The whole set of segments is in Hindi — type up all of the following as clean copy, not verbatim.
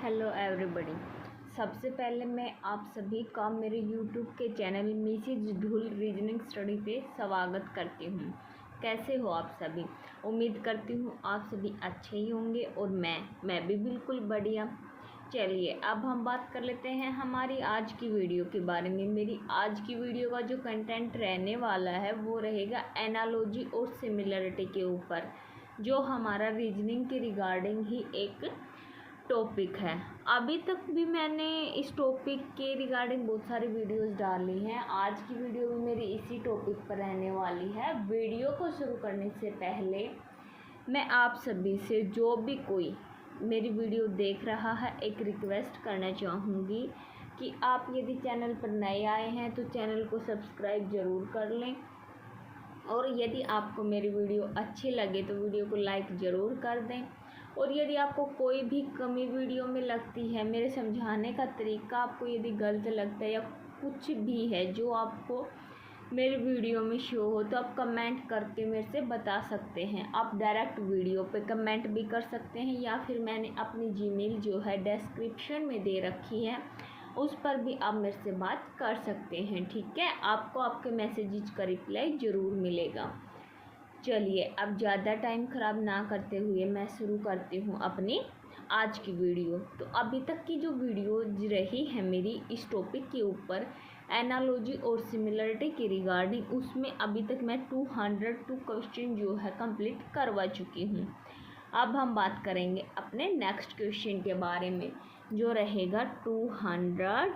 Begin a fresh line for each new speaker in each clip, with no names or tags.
Hello everybody. सबसे पहले मैं आप सभी का मेरे यूट्यूब के चैनल मिसेज धूल रीजनिंग स्टडी पे स्वागत करती हूँ। कैसे हो आप सभी? उम्मीद करती हूँ आप सभी अच्छे ही होंगे और मैं भी बिल्कुल बढ़िया। चलिए अब हम बात कर लेते हैं हमारी आज की वीडियो के बारे में। मेरी आज की वीडियो का जो कंटेंट रहने वाला है वो रहेगा एनालॉजी और सिमिलरिटी के ऊपर, जो हमारा रीजनिंग के रिगार्डिंग ही एक टॉपिक है। अभी तक भी मैंने इस टॉपिक के रिगार्डिंग बहुत सारी वीडियोस डाली हैं। आज की वीडियो भी मेरी इसी टॉपिक पर रहने वाली है। वीडियो को शुरू करने से पहले मैं आप सभी से, जो भी कोई मेरी वीडियो देख रहा है, एक रिक्वेस्ट करना चाहूँगी कि आप यदि चैनल पर नए आए हैं तो चैनल को सब्सक्राइब ज़रूर कर लें, और यदि आपको मेरी वीडियो अच्छी लगे तो वीडियो को लाइक ज़रूर कर दें। और यदि आपको कोई भी कमी वीडियो में लगती है, मेरे समझाने का तरीका आपको यदि गलत लगता है या कुछ भी है जो आपको मेरे वीडियो में शो हो, तो आप कमेंट करके मेरे से बता सकते हैं। आप डायरेक्ट वीडियो पे कमेंट भी कर सकते हैं, या फिर मैंने अपनी जीमेल जो है डिस्क्रिप्शन में दे रखी है, उस पर भी आप मेरे से बात कर सकते हैं। ठीक है, आपको आपके मैसेजेस का रिप्लाई ज़रूर मिलेगा। चलिए अब ज़्यादा टाइम ख़राब ना करते हुए मैं शुरू करती हूँ अपनी आज की वीडियो। तो अभी तक की जो वीडियो रही है मेरी इस टॉपिक के ऊपर, एनालॉजी और सिमिलरिटी के रिगार्डिंग, उसमें अभी तक मैं 202 क्वेश्चन जो है कंप्लीट करवा चुकी हूँ। अब हम बात करेंगे अपने नेक्स्ट क्वेश्चन के बारे में, जो रहेगा 203।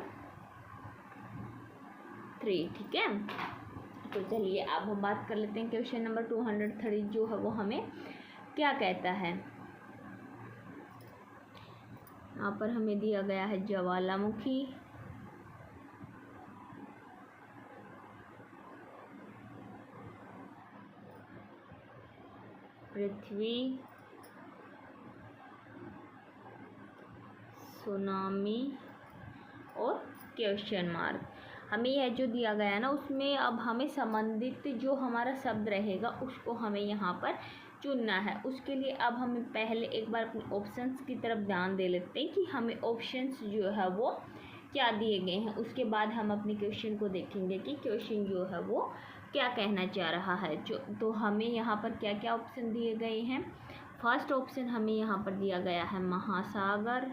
ठीक है, तो चलिए अब हम बात कर लेते हैं क्वेश्चन नंबर 203 जो है वो हमें क्या कहता है। यहाँ पर हमें दिया गया है ज्वालामुखी, पृथ्वी, सुनामी और क्वेश्चन मार्क। हमें यह जो दिया गया है ना, उसमें अब हमें संबंधित जो हमारा शब्द रहेगा उसको हमें यहाँ पर चुनना है। उसके लिए अब हमें पहले एक बार अपने ऑप्शंस की तरफ ध्यान दे लेते हैं कि हमें ऑप्शंस जो है वो क्या दिए गए हैं। उसके बाद हम अपने क्वेश्चन को देखेंगे कि क्वेश्चन जो है वो क्या कहना चाह रहा है। तो हमें यहाँ पर क्या क्या ऑप्शन दिए गए हैं। फर्स्ट ऑप्शन हमें यहाँ पर दिया गया है महासागर।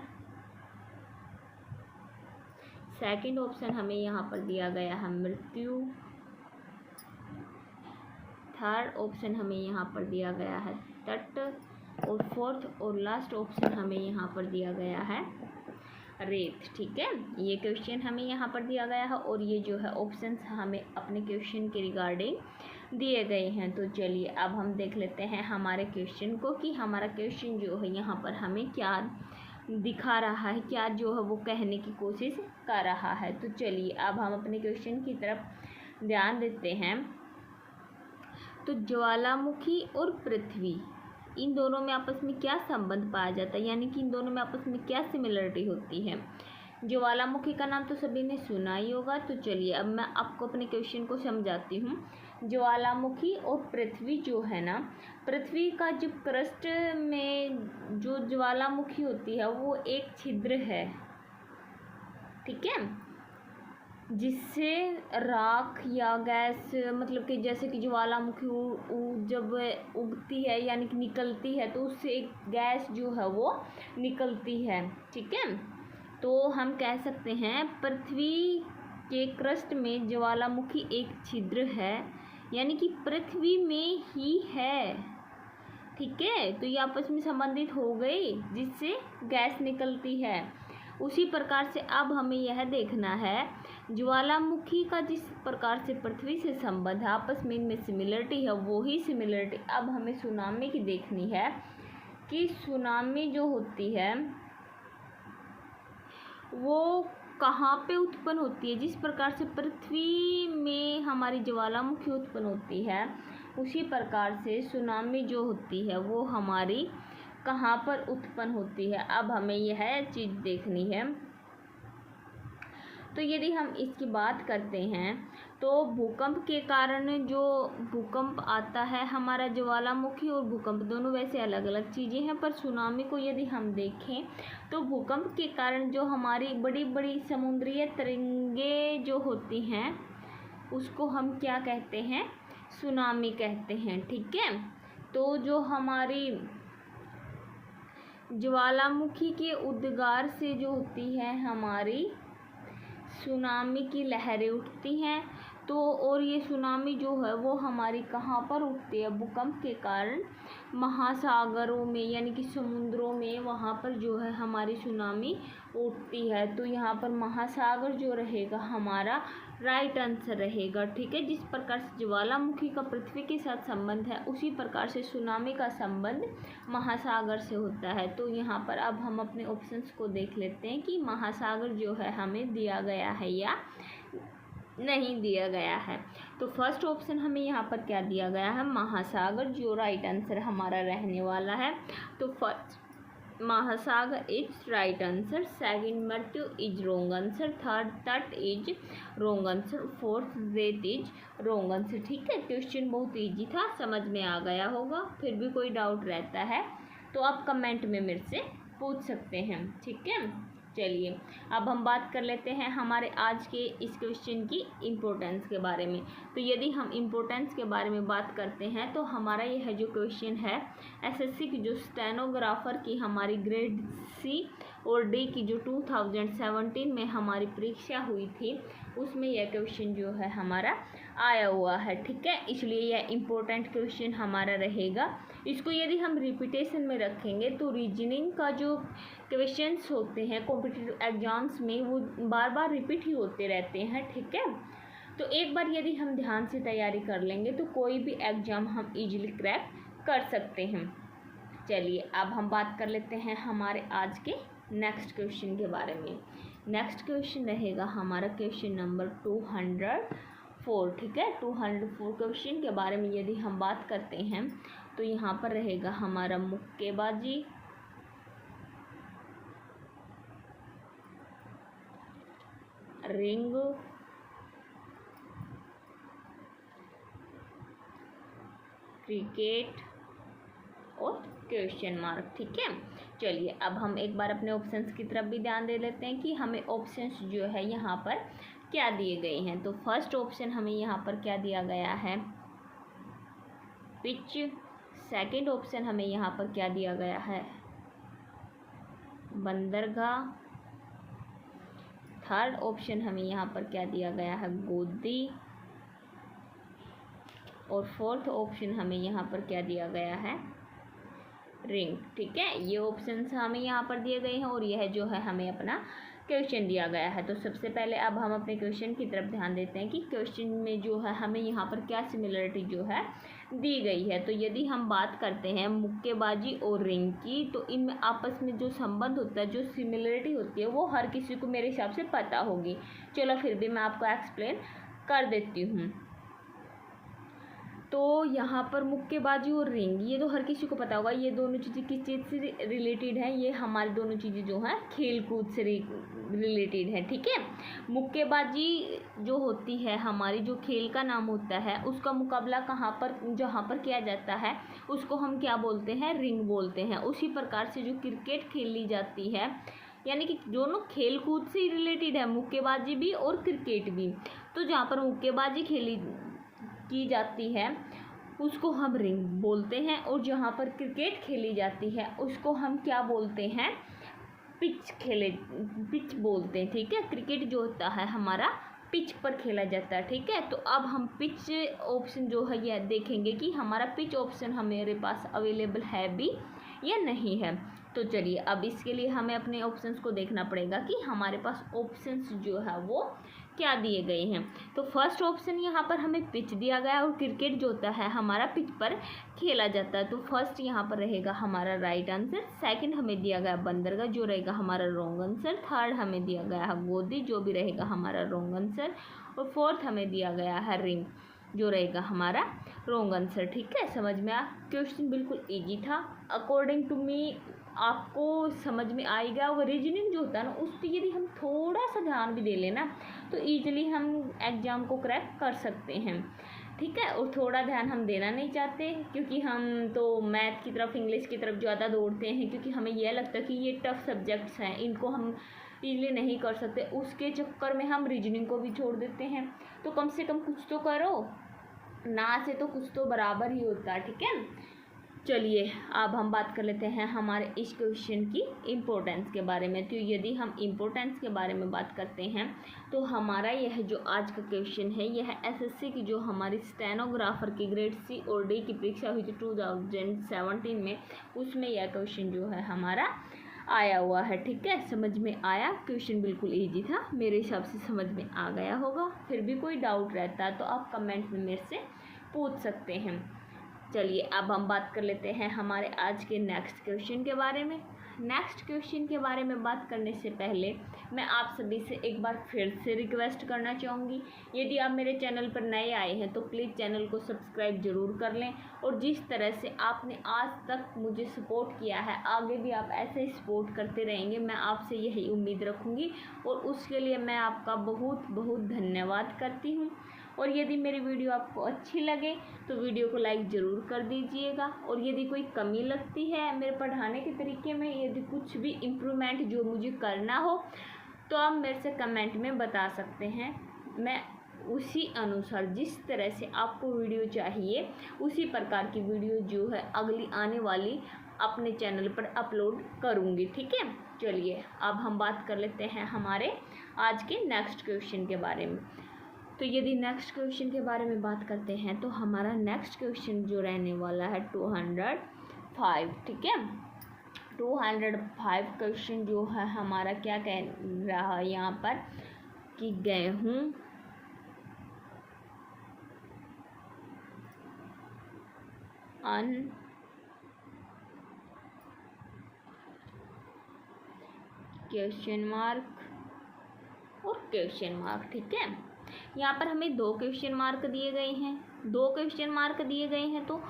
सेकंड ऑप्शन हमें यहाँ पर दिया गया है मृत्यु। थर्ड ऑप्शन हमें यहाँ पर दिया गया है तट। और फोर्थ और लास्ट ऑप्शन हमें यहाँ पर दिया गया है रेत। ठीक है, ये क्वेश्चन हमें यहाँ पर दिया गया है और ये जो है ऑप्शंस हमें अपने क्वेश्चन के रिगार्डिंग दिए गए हैं। तो चलिए अब हम देख लेते हैं हमारे क्वेश्चन को कि हमारा क्वेश्चन जो है यहाँ पर हमें क्या दिखा रहा है, क्या जो है वो कहने की कोशिश कर रहा है। तो चलिए अब हम अपने क्वेश्चन की तरफ ध्यान देते हैं। तो ज्वालामुखी और पृथ्वी, इन दोनों में आपस में क्या संबंध पाया जाता है, यानी कि इन दोनों में आपस में क्या सिमिलरिटी होती है। ज्वालामुखी का नाम तो सभी ने सुना ही होगा। तो चलिए अब मैं आपको अपने क्वेश्चन को समझाती हूँ। ज्वालामुखी और पृथ्वी जो है ना, पृथ्वी का जो क्रस्ट में जो ज्वालामुखी होती है वो एक छिद्र है। ठीक है, जिससे राख या गैस, मतलब कि जैसे कि ज्वालामुखी जब उगती है यानी कि निकलती है, तो उससे एक गैस जो है वो निकलती है। ठीक है, तो हम कह सकते हैं पृथ्वी के क्रस्ट में ज्वालामुखी एक छिद्र है, यानी कि पृथ्वी में ही है। ठीक है, तो ये आपस में संबंधित हो गई, जिससे गैस निकलती है। उसी प्रकार से अब हमें यह देखना है, ज्वालामुखी का जिस प्रकार से पृथ्वी से संबंध है, आपस में इनमें सिमिलरिटी है, वही सिमिलरिटी अब हमें सुनामी की देखनी है कि सुनामी जो होती है वो कहाँ पे उत्पन्न होती है। जिस प्रकार से पृथ्वी में हमारी ज्वालामुखी उत्पन्न होती है, उसी प्रकार से सुनामी जो होती है वो हमारी कहाँ पर उत्पन्न होती है। अब हमें यह चीज़ देखनी है। तो यदि हम इसकी बात करते हैं तो भूकंप के कारण जो भूकंप आता है हमारा, ज्वालामुखी और भूकंप दोनों वैसे अलग अलग चीज़ें हैं, पर सुनामी को यदि हम देखें तो भूकंप के कारण जो हमारी बड़ी बड़ी समुद्रीय तरंगे जो होती हैं उसको हम क्या कहते हैं, सुनामी कहते हैं। ठीक है, तो जो हमारी ज्वालामुखी के उद्गार से जो होती है हमारी सुनामी की लहरें उठती हैं। तो और ये सुनामी जो है वो हमारी कहाँ पर उठती है, भूकंप के कारण महासागरों में यानी कि समुद्रों में, वहाँ पर जो है हमारी सुनामी उठती है। तो यहाँ पर महासागर जो रहेगा हमारा राइट आंसर रहेगा। ठीक है, जिस प्रकार से ज्वालामुखी का पृथ्वी के साथ संबंध है उसी प्रकार से सुनामी का संबंध महासागर से होता है। तो यहाँ पर अब हम अपने ऑप्शंस को देख लेते हैं कि महासागर जो है हमें दिया गया है या नहीं दिया गया है। तो फर्स्ट ऑप्शन हमें यहाँ पर क्या दिया गया है, महासागर, जो राइट आंसर हमारा रहने वाला है। तो फर्स्ट महासागर इज राइट आंसर, सेकंड मृत्यु इज रॉन्ग आंसर, थर्ड तट इज रॉन्ग आंसर, फोर्थ रेत इज रॉन्ग आंसर। ठीक है, क्वेश्चन बहुत इजी था, समझ में आ गया होगा। फिर भी कोई डाउट रहता है तो आप कमेंट में मेरे से पूछ सकते हैं। ठीक है, चलिए अब हम बात कर लेते हैं हमारे आज के इस क्वेश्चन की इम्पोर्टेंस के बारे में। तो यदि हम इम्पोर्टेंस के बारे में बात करते हैं तो हमारा यह जो क्वेश्चन है एसएससी की जो स्टेनोग्राफर की हमारी ग्रेड सी और डी की जो 2017 में हमारी परीक्षा हुई थी उसमें यह क्वेश्चन जो है हमारा आया हुआ है। ठीक है, इसलिए यह इम्पोर्टेंट क्वेश्चन हमारा रहेगा। इसको यदि हम रिपीटेशन में रखेंगे तो रीजनिंग का जो क्वेश्चंस होते हैं कॉम्पिटिटिव एग्जाम्स में वो बार बार रिपीट ही होते रहते हैं। ठीक है, तो एक बार यदि हम ध्यान से तैयारी कर लेंगे तो कोई भी एग्ज़ाम हम इजीली क्रैक कर सकते हैं। चलिए अब हम बात कर लेते हैं हमारे आज के नेक्स्ट क्वेश्चन के बारे में। नेक्स्ट क्वेश्चन रहेगा हमारा क्वेश्चन नंबर 204। ठीक है, 204 क्वेश्चन के बारे में यदि हम बात करते हैं तो यहाँ पर रहेगा हमारा मुक्केबाजी, रिंग, क्रिकेट और क्वेश्चन मार्क। ठीक है, चलिए अब हम एक बार अपने ऑप्शंस की तरफ भी ध्यान दे लेते हैं कि हमें ऑप्शंस जो है यहाँ पर क्या दिए गए हैं। तो फर्स्ट ऑप्शन हमें यहाँ पर क्या दिया गया है, पिच। सेकंड ऑप्शन हमें यहाँ पर क्या दिया गया है, बंदरगाह। थर्ड ऑप्शन हमें यहाँ पर क्या दिया गया है, गोदी। और फोर्थ ऑप्शन हमें यहाँ पर क्या दिया गया है, रिंग। ठीक है, ये ऑप्शंस हमें यहाँ पर दिए गए हैं और यह जो है हमें अपना क्वेश्चन दिया गया है। तो सबसे पहले अब हम अपने क्वेश्चन की तरफ ध्यान देते हैं कि क्वेश्चन में जो है हमें यहाँ पर क्या सिमिलरिटी जो है दी गई है। तो यदि हम बात करते हैं मुक्केबाजी और रिंग की तो इनमें आपस में जो संबंध होता है, जो सिमिलरिटी होती है वो हर किसी को मेरे हिसाब से पता होगी। चलो फिर भी मैं आपको एक्सप्लेन कर देती हूँ। तो यहाँ पर मुक्केबाजी और रिंग ये तो हर किसी को पता होगा, ये दोनों चीज़ें किस चीज़ से रिलेटेड हैं, ये हमारी दोनों चीज़ें जो हैं खेल कूद से रिलेटेड है। ठीक है, मुक्केबाजी जो होती है हमारी, जो खेल का नाम होता है उसका मुकाबला कहाँ पर, जहाँ पर किया जाता है उसको हम क्या बोलते हैं, रिंग बोलते हैं। उसी प्रकार से जो क्रिकेट खेली जाती है, यानी कि दोनों खेल कूद से रिलेटेड है, मुक्केबाजी भी और क्रिकेट भी। तो जहाँ पर मुक्केबाजी की जाती है उसको हम रिंग बोलते हैं और जहाँ पर क्रिकेट खेली जाती है उसको हम क्या बोलते हैं, पिच बोलते हैं। ठीक है, क्रिकेट जो होता है हमारा पिच पर खेला जाता है। ठीक है, तो अब हम पिच ऑप्शन जो है यह देखेंगे कि हमारा पिच ऑप्शन हमारे पास अवेलेबल है भी या नहीं है। तो चलिए अब इसके लिए हमें अपने ऑप्शंस को देखना पड़ेगा कि हमारे पास ऑप्शंस जो है वो क्या दिए गए हैं। तो फर्स्ट ऑप्शन यहाँ पर हमें पिच दिया गया और क्रिकेट जो होता है हमारा पिच पर खेला जाता है। तो फर्स्ट यहाँ पर रहेगा हमारा राइट आंसर। सेकंड हमें दिया गया बंदरगाह, जो रहेगा हमारा रॉन्ग आंसर। थर्ड हमें दिया गया है गोदी, जो भी रहेगा हमारा रॉन्ग आंसर। और फोर्थ हमें दिया गया है रिंग, जो रहेगा हमारा रॉन्ग आंसर। ठीक है, समझ में आ, क्वेश्चन बिल्कुल ईजी था। अकॉर्डिंग टू मी आपको समझ में आएगा। और रीजनिंग जो होता है ना, उस पर यदि हम थोड़ा सा ध्यान भी दे लेना तो ईजिली हम एग्ज़ाम को क्रैक कर सकते हैं, ठीक है। और थोड़ा ध्यान हम देना नहीं चाहते, क्योंकि हम तो मैथ की तरफ, इंग्लिश की तरफ ज़्यादा दौड़ते हैं, क्योंकि हमें यह लगता है कि ये टफ सब्जेक्ट्स हैं, इनको हम इजीली नहीं कर सकते। उसके चक्कर में हम रीजनिंग को भी छोड़ देते हैं। तो कम से कम कुछ तो करो, ना से तो कुछ तो बराबर ही होता है, ठीक है। चलिए अब हम बात कर लेते हैं हमारे इस क्वेश्चन की इम्पोर्टेंस के बारे में। तो यदि हम इम्पोर्टेंस के बारे में बात करते हैं तो हमारा यह जो आज का क्वेश्चन है, यह एसएससी की जो हमारी स्टेनोग्राफर की ग्रेड सी और डी की परीक्षा हुई थी 2017 में, उसमें यह क्वेश्चन जो है हमारा आया हुआ है, ठीक है। समझ में आया? क्वेश्चन बिल्कुल ईजी था, मेरे हिसाब से समझ में आ गया होगा। फिर भी कोई डाउट रहता है तो आप कमेंट में मेरे से पूछ सकते हैं। चलिए अब हम बात कर लेते हैं हमारे आज के नेक्स्ट क्वेश्चन के बारे में। नेक्स्ट क्वेश्चन के बारे में बात करने से पहले मैं आप सभी से एक बार फिर से रिक्वेस्ट करना चाहूँगी, यदि आप मेरे चैनल पर नए आए हैं तो प्लीज़ चैनल को सब्सक्राइब ज़रूर कर लें। और जिस तरह से आपने आज तक मुझे सपोर्ट किया है, आगे भी आप ऐसे ही सपोर्ट करते रहेंगे, मैं आपसे यही उम्मीद रखूँगी और उसके लिए मैं आपका बहुत बहुत धन्यवाद करती हूँ। और यदि मेरी वीडियो आपको अच्छी लगे तो वीडियो को लाइक ज़रूर कर दीजिएगा। और यदि कोई कमी लगती है मेरे पढ़ाने के तरीके में, यदि कुछ भी इम्प्रूवमेंट जो मुझे करना हो, तो आप मेरे से कमेंट में बता सकते हैं। मैं उसी अनुसार, जिस तरह से आपको वीडियो चाहिए, उसी प्रकार की वीडियो जो है अगली आने वाली अपने चैनल पर अपलोड करूँगी, ठीक है। चलिए अब हम बात कर लेते हैं हमारे आज के नेक्स्ट क्वेश्चन के बारे में। तो यदि नेक्स्ट क्वेश्चन के बारे में बात करते हैं तो हमारा नेक्स्ट क्वेश्चन जो रहने वाला है 205, ठीक है। 205 क्वेश्चन जो है हमारा क्या कह रहा है यहाँ पर कि गेहूँ अन्न क्वेश्चन मार्क और क्वेश्चन मार्क, ठीक है। यहाँ पर हमें 2 क्वेश्चन मार्क दिए गए हैं। 2 क्वेश्चन मार्क दिए गए हैं तो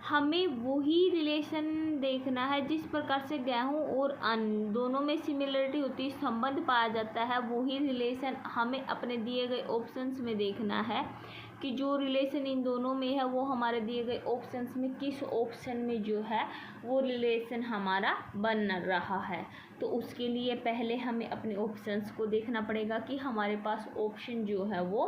हमें वही रिलेशन देखना है जिस प्रकार से गेहूँ और अन्न दोनों में सिमिलरिटी होती है, संबंध पाया जाता है, वही रिलेशन हमें अपने दिए गए ऑप्शंस में देखना है कि जो रिलेशन इन दोनों में है वो हमारे दिए गए ऑप्शंस में किस ऑप्शन में जो है वो रिलेशन हमारा बन रहा है। तो उसके लिए पहले हमें अपने ऑप्शंस को देखना पड़ेगा कि हमारे पास ऑप्शन जो है वो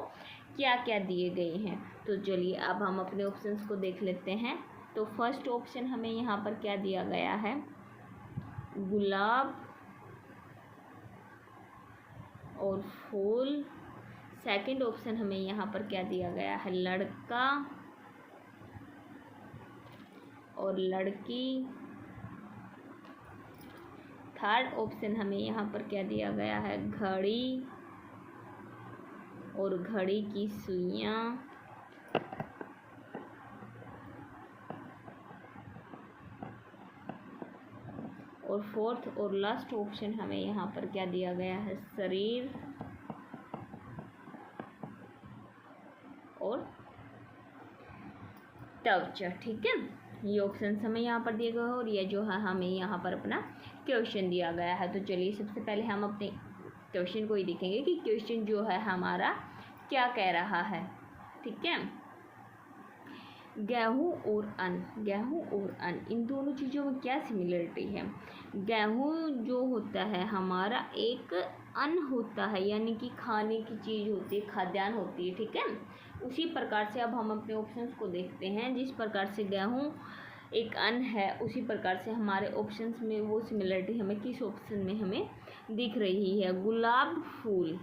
क्या क्या दिए गए हैं। तो चलिए अब हम अपने ऑप्शंस को देख लेते हैं। तो फर्स्ट ऑप्शन हमें यहाँ पर क्या दिया गया है, गुलाब और फूल। सेकंड ऑप्शन हमें यहाँ पर क्या दिया गया है, लड़का और लड़की। थर्ड ऑप्शन हमें यहाँ पर क्या दिया गया है, घड़ी और घड़ी की सुइयाँ। और फोर्थ और लास्ट ऑप्शन हमें यहाँ पर क्या दिया गया है, शरीर और त्वचा, ठीक है। ये ऑप्शन हमें यहाँ पर दिए गए हैं और ये जो है हमें यहाँ पर अपना क्वेश्चन दिया गया है। तो चलिए सबसे पहले हम अपने क्वेश्चन को ही देखेंगे कि क्वेश्चन जो है हमारा क्या कह रहा है, ठीक है। गेहूँ और अन्न, गेहूँ और अन्न इन दोनों चीज़ों में क्या सिमिलरिटी है। गेहूँ जो होता है हमारा एक अन्न होता है, यानी कि खाने की चीज़ होती है, खाद्यान्न होती है, ठीक है। उसी प्रकार से अब हम अपने ऑप्शंस को देखते हैं। जिस प्रकार से गेहूँ एक अन्न है, उसी प्रकार से हमारे ऑप्शंस में वो सिमिलरिटी हमें किस ऑप्शन में हमें दिख रही है, गुलाब फूल।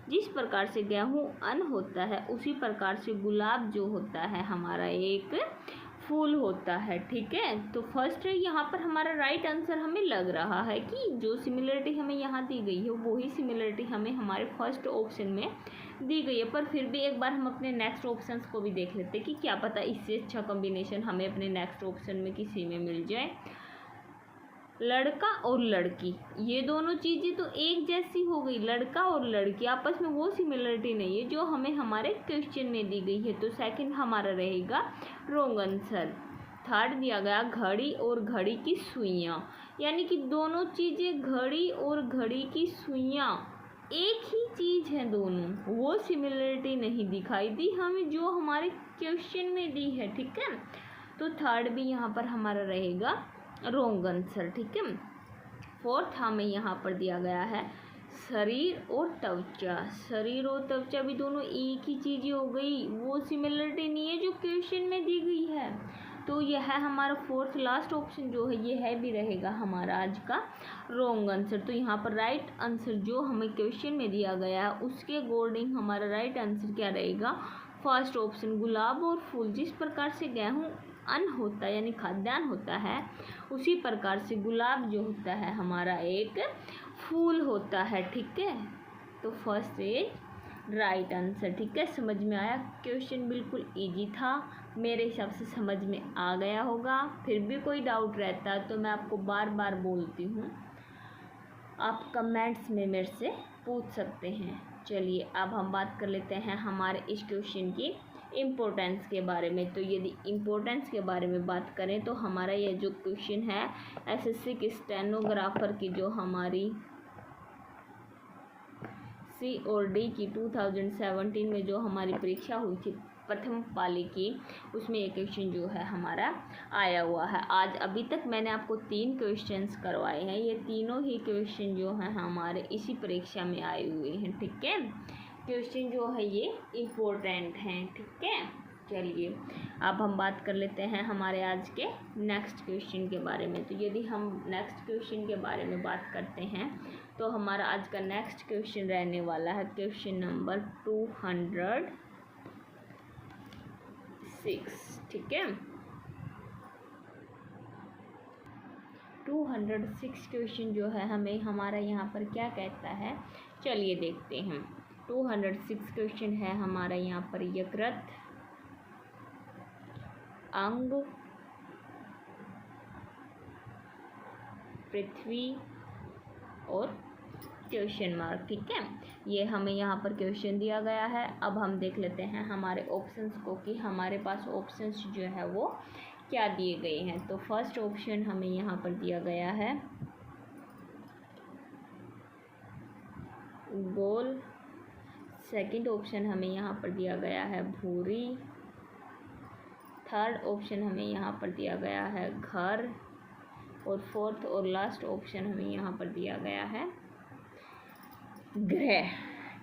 जिस प्रकार से गेहूँ अन्न होता है, उसी प्रकार से गुलाब जो होता है हमारा एक फूल होता है, ठीक है। तो फर्स्ट यहाँ पर हमारा राइट आंसर हमें लग रहा है कि जो सिमिलरिटी हमें यहाँ दी गई है वही सिमिलरिटी हमें हमारे फर्स्ट ऑप्शन में दी गई है। पर फिर भी एक बार हम अपने नेक्स्ट ऑप्शंस को भी देख लेते हैं कि क्या पता इससे अच्छा कॉम्बिनेशन हमें अपने नेक्स्ट ऑप्शन में किसी में मिल जाए। लड़का और लड़की, ये दोनों चीज़ें तो एक जैसी हो गई, लड़का और लड़की आपस में वो सिमिलरिटी नहीं है जो हमें हमारे क्वेश्चन में दी गई है। तो सेकंड हमारा रहेगा रॉन्ग आंसर। थर्ड दिया गया घड़ी और घड़ी की सुइयाँ, यानी कि दोनों चीज़ें घड़ी और घड़ी की सुइयाँ एक ही चीज़ है दोनों, वो सिमिलरिटी नहीं दिखाई दी हमें जो हमारे क्वेश्चन में दी है। ठीक है, तो थर्ड भी यहाँ पर हमारा रहेगा रॉन्ग आंसर। ठीक है, फोर्थ हमें यहाँ पर दिया गया है शरीर और त्वचा। शरीर और त्वचा भी दोनों एक ही चीज़ हो गई, वो सिमिलरिटी नहीं है जो क्वेश्चन में दी गई है। तो यह है हमारा फोर्थ लास्ट ऑप्शन जो है, ये है भी रहेगा हमारा आज का रॉन्ग आंसर। तो यहाँ पर राइट आंसर जो हमें क्वेश्चन में दिया गया है उसके अकॉर्डिंग हमारा राइट आंसर क्या रहेगा, फर्स्ट ऑप्शन गुलाब और फूल। जिस प्रकार से गेहूँ अन्न होता है यानी खाद्यान्न होता है, उसी प्रकार से गुलाब जो होता है हमारा एक फूल होता है। ठीक है, तो फर्स्ट इज राइट आंसर। ठीक है, समझ में आया? क्वेश्चन बिल्कुल इजी था, मेरे हिसाब से समझ में आ गया होगा। फिर भी कोई डाउट रहता है तो मैं आपको बार बार बोलती हूँ, आप कमेंट्स में मेरे से पूछ सकते हैं। चलिए अब हम बात कर लेते हैं हमारे इस क्वेश्चन की इम्पोर्टेंस के बारे में। तो यदि इम्पोर्टेंस के बारे में बात करें तो हमारा यह जो क्वेश्चन है एसएससी के स्टेनोग्राफर की जो हमारी सी और डी की 2017 में जो हमारी परीक्षा हुई थी प्रथम पाली की, उसमें एक क्वेश्चन जो है हमारा आया हुआ है। आज अभी तक मैंने आपको 3 क्वेश्चंस करवाए हैं, ये तीनों ही क्वेश्चन जो हैं हमारे इसी परीक्षा में आए हुए हैं। ठीक है, क्वेश्चन जो है ये इम्पोर्टेंट हैं। ठीक है, चलिए अब हम बात कर लेते हैं हमारे आज के नेक्स्ट क्वेश्चन के बारे में। तो यदि हम नेक्स्ट क्वेश्चन के बारे में बात करते हैं तो हमारा आज का नेक्स्ट क्वेश्चन रहने वाला है क्वेश्चन नंबर 206। ठीक है, 206 क्वेश्चन जो है हमें हमारा यहाँ पर क्या कहता है, चलिए देखते हैं। 206 क्वेश्चन है हमारा यहाँ पर यकृत, अंग, पृथ्वी और क्वेश्चन मार्क। ठीक है, ये हमें यहाँ पर क्वेश्चन दिया गया है। अब हम देख लेते हैं हमारे ऑप्शंस को कि हमारे पास ऑप्शंस जो है वो क्या दिए गए हैं। तो फर्स्ट ऑप्शन हमें यहाँ पर दिया गया है गोल, सेकंड ऑप्शन हमें यहाँ पर दिया गया है भूरी, थर्ड ऑप्शन हमें यहाँ पर दिया गया है घर, और फोर्थ और लास्ट ऑप्शन हमें यहाँ पर दिया गया है ग्रह।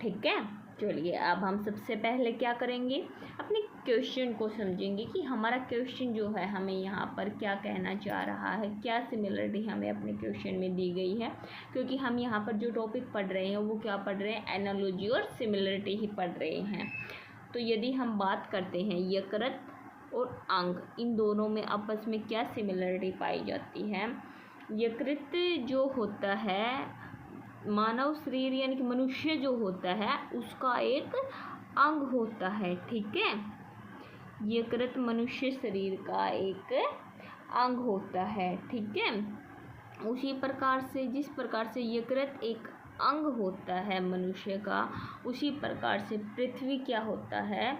ठीक है, चलिए अब हम सबसे पहले क्या करेंगे, अपने क्वेश्चन को समझेंगे कि हमारा क्वेश्चन जो है हमें यहाँ पर क्या कहना चाह रहा है, क्या सिमिलरिटी हमें अपने क्वेश्चन में दी गई है। क्योंकि हम यहाँ पर जो टॉपिक पढ़ रहे हैं वो क्या पढ़ रहे हैं, एनालॉजी और सिमिलरिटी ही पढ़ रहे हैं। तो यदि हम बात करते हैं यकृत और अंग, इन दोनों में आपस में क्या सिमिलरिटी पाई जाती है। यकृत जो होता है मानव शरीर यानी कि मनुष्य जो होता है उसका एक अंग होता है। ठीक है, यकृत मनुष्य शरीर का एक अंग होता है। ठीक है, उसी प्रकार से जिस प्रकार से यकृत एक अंग होता है मनुष्य का, उसी प्रकार से पृथ्वी क्या होता है,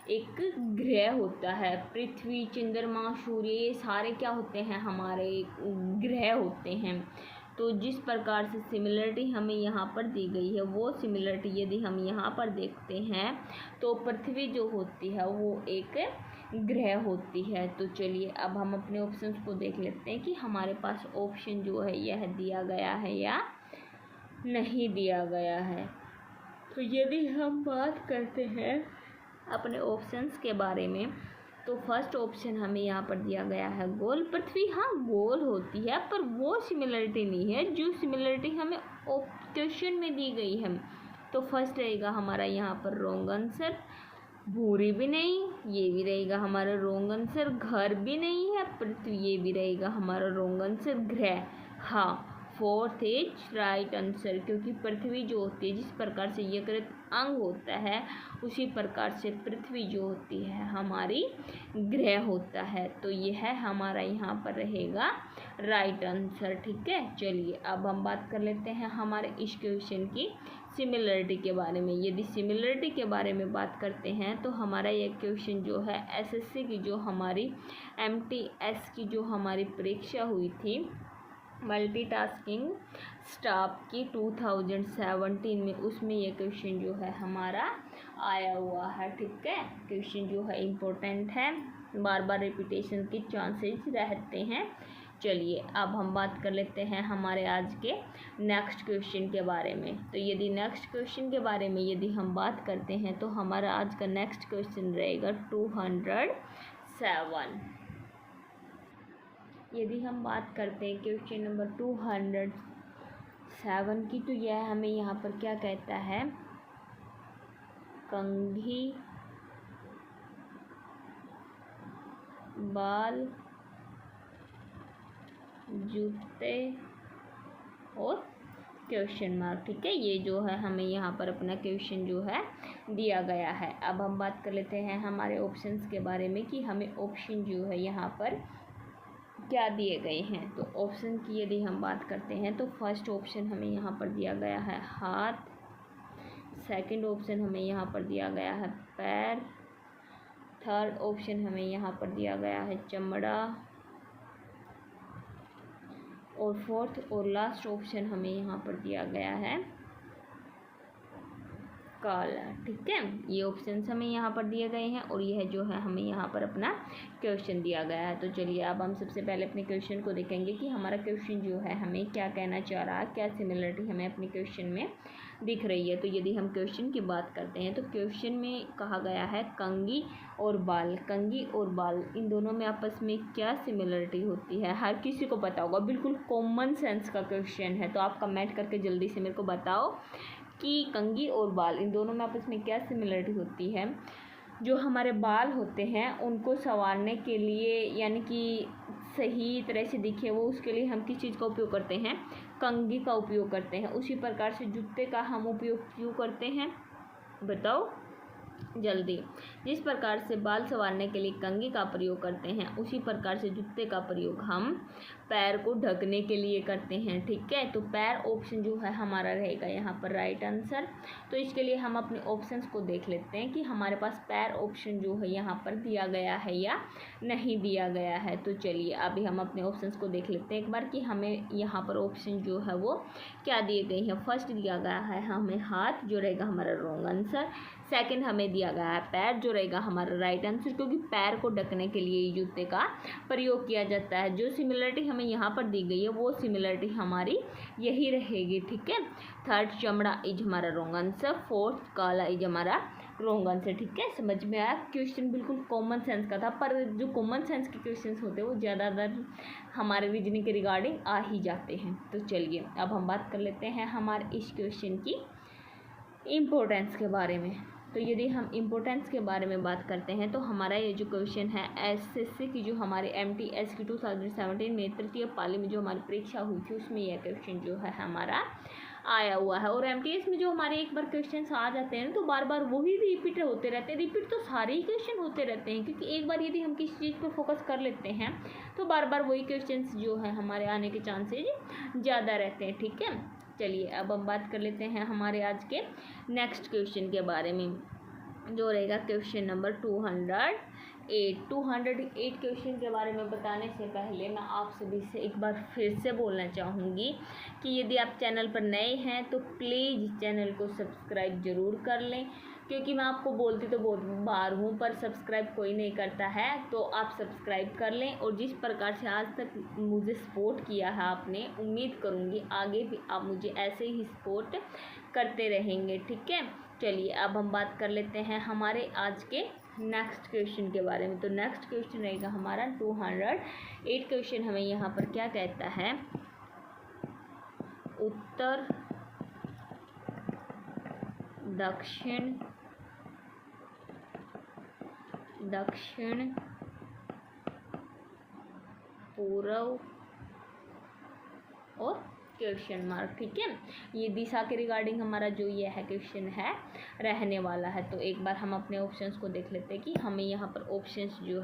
एक ग्रह होता है। पृथ्वी, चंद्रमा, सूर्य, ये सारे क्या होते हैं, हमारे ग्रह होते हैं। तो जिस प्रकार से सिमिलरिटी हमें यहाँ पर दी गई है वो सिमिलरिटी यदि हम यहाँ पर देखते हैं तो पृथ्वी जो होती है वो एक ग्रह होती है। तो चलिए अब हम अपने ऑप्शंस को देख लेते हैं कि हमारे पास ऑप्शन जो है यह दिया गया है या नहीं दिया गया है। तो यदि हम बात करते हैं अपने ऑप्शंस के बारे में तो फर्स्ट ऑप्शन हमें यहाँ पर दिया गया है गोल। पृथ्वी हाँ गोल होती है पर वो सिमिलरिटी नहीं है जो सिमिलरिटी हमें क्वेश्चन में दी गई है। तो फर्स्ट रहेगा हमारा यहाँ पर रॉन्ग आंसर। भूरी भी नहीं, ये भी रहेगा हमारा रॉन्ग आंसर। घर भी नहीं है, पृथ्वी, ये भी रहेगा हमारा रॉन्ग आंसर। ग्रह हाँ, फोर्थ इज राइट आंसर, क्योंकि पृथ्वी जो होती है जिस प्रकार से यकृत अंग होता है उसी प्रकार से पृथ्वी जो होती है हमारी ग्रह होता है। तो यह है हमारा यहाँ पर रहेगा राइट आंसर। ठीक है, चलिए अब हम बात कर लेते हैं हमारे इस क्वेश्चन की सिमिलरिटी के बारे में। यदि सिमिलरिटी के बारे में बात करते हैं तो हमारा ये क्वेश्चन जो है एसएससी की जो हमारी एमटीएस की जो हमारी परीक्षा हुई थी मल्टीटास्किंग स्टाफ की 2017 में, उसमें ये क्वेश्चन जो है हमारा आया हुआ है। ठीक है, क्वेश्चन जो है इम्पोर्टेंट है, बार बार रिपीटेशन के चांसेस रहते हैं। चलिए अब हम बात कर लेते हैं हमारे आज के नेक्स्ट क्वेश्चन के बारे में। तो यदि नेक्स्ट क्वेश्चन के बारे में यदि हम बात करते हैं तो हमारा आज का नेक्स्ट क्वेश्चन रहेगा 207। यदि हम बात करते हैं क्वेश्चन नंबर 207 की, तो यह हमें यहाँ पर क्या कहता है, कंघी, बाल, जूते और क्वेश्चन मार्क। ठीक है, ये जो है हमें यहाँ पर अपना क्वेश्चन जो है दिया गया है। अब हम बात कर लेते हैं हमारे ऑप्शंस के बारे में कि हमें ऑप्शन जो है यहाँ पर क्या दिए गए हैं। तो ऑप्शन की यदि हम बात करते हैं तो फर्स्ट ऑप्शन हमें यहाँ पर दिया गया है हाथ, सेकंड ऑप्शन हमें यहाँ पर दिया गया है पैर, थर्ड ऑप्शन हमें यहाँ पर दिया गया है चमड़ा, और फोर्थ और लास्ट ऑप्शन हमें यहाँ पर दिया गया है काला। ठीक है, ये ऑप्शंस हमें यहाँ पर दिए गए हैं और यह जो है हमें यहाँ पर अपना क्वेश्चन दिया गया है। तो चलिए अब हम सबसे पहले अपने क्वेश्चन को देखेंगे कि हमारा क्वेश्चन जो है हमें क्या कहना चाह रहा है, क्या सिमिलरिटी हमें अपने क्वेश्चन में दिख रही है। तो यदि हम क्वेश्चन की बात करते हैं तो क्वेश्चन में कहा गया है कंघी और बाल। कंघी और बाल इन दोनों में आपस में क्या सिमिलरिटी होती है, हर किसी को पता होगा, बिल्कुल कॉमन सेंस का क्वेश्चन है। तो आप कमेंट करके जल्दी से मेरे को बताओ कि कंघी और बाल इन दोनों में आपस में क्या सिमिलरिटी होती है। जो हमारे बाल होते हैं उनको संवारने के लिए, यानी कि सही तरह से दिखे वो, उसके लिए हम किस चीज़ का उपयोग करते हैं, कंघी का उपयोग करते हैं। उसी प्रकार से जूते का हम उपयोग क्यों करते हैं, बताओ जल्दी। जिस प्रकार से बाल संवारने के लिए कंघी का प्रयोग करते हैं उसी प्रकार से जूते का प्रयोग हम पैर को ढकने के लिए करते हैं। ठीक है, तो पैर ऑप्शन जो है हमारा रहेगा यहाँ पर राइट आंसर। तो इसके लिए हम अपने ऑप्शंस को देख लेते हैं कि हमारे पास पैर ऑप्शन जो है यहाँ पर दिया गया है या नहीं दिया गया है। तो चलिए अभी हम अपने ऑप्शंस को देख लेते हैं एक बार कि हमें यहाँ पर ऑप्शन जो है वो क्या दिए गए हैं। फर्स्ट दिया गया है हमें हाथ, जो रहेगा हमारा रॉन्ग आंसर। सेकंड हमें दिया गया है पैर, जो रहेगा हमारा राइट आंसर, क्योंकि पैर को ढकने के लिए जूते का प्रयोग किया जाता है। जो सिमिलरिटी हमें यहाँ पर दी गई है वो सिमिलरिटी हमारी यही रहेगी। ठीक है, थर्ड चमड़ा इज हमारा रॉन्ग आंसर, फोर्थ काला इज हमारा रॉन्ग आंसर। ठीक है, समझ में आया, क्वेश्चन बिल्कुल कॉमन सेंस का था, पर जो कॉमन सेंस के क्वेश्चंस होते हैं वो ज़्यादातर हमारे रीजनिंग के रिगार्डिंग आ ही जाते हैं। तो चलिए अब हम बात कर लेते हैं हमारे इस क्वेश्चन की इम्पोर्टेंस के बारे में। तो यदि हम इम्पोर्टेंस के बारे में बात करते हैं तो हमारा ये जो क्वेश्चन है एसएससी की जो हमारे एमटीएस की 2017 में तृतीय पाली में जो हमारी परीक्षा हुई थी उसमें यह क्वेश्चन जो है हमारा आया हुआ है। और एमटीएस में जो हमारे एक बार क्वेश्चन आ जाते हैं तो बार बार वही रिपीट होते रहते हैं। रिपीट तो सारे ही क्वेश्चन होते रहते हैं, क्योंकि एक बार यदि हम किसी चीज़ पर फोकस कर लेते हैं तो बार बार वही क्वेश्चन जो है हमारे आने के चांसेज ज़्यादा रहते हैं। ठीक है, चलिए अब हम बात कर लेते हैं हमारे आज के नेक्स्ट क्वेश्चन के बारे में, जो रहेगा क्वेश्चन नंबर 208। 208 क्वेश्चन के बारे में बताने से पहले मैं आप सभी से एक बार फिर से बोलना चाहूँगी कि यदि आप चैनल पर नए हैं तो प्लीज़ चैनल को सब्सक्राइब ज़रूर कर लें, क्योंकि मैं आपको बोलती तो बहुत बार हूँ पर सब्सक्राइब कोई नहीं करता है। तो आप सब्सक्राइब कर लें, और जिस प्रकार से आज तक मुझे सपोर्ट किया है आपने, उम्मीद करूँगी आगे भी आप मुझे ऐसे ही सपोर्ट करते रहेंगे। ठीक है, चलिए अब हम बात कर लेते हैं हमारे आज के नेक्स्ट क्वेश्चन के बारे में। तो नेक्स्ट क्वेश्चन रहेगा हमारा 208 क्वेश्चन हमें यहाँ पर क्या कहता है, उत्तर, दक्षिण, पूर्व और क्वेश्चन मार्क। ठीक है, ये दिशा के रिगार्डिंग हमारा जो ये है क्वेश्चन है रहने वाला है। तो एक बार हम अपने ऑप्शंस को देख लेते हैं कि हमें यहाँ पर ऑप्शंस जो है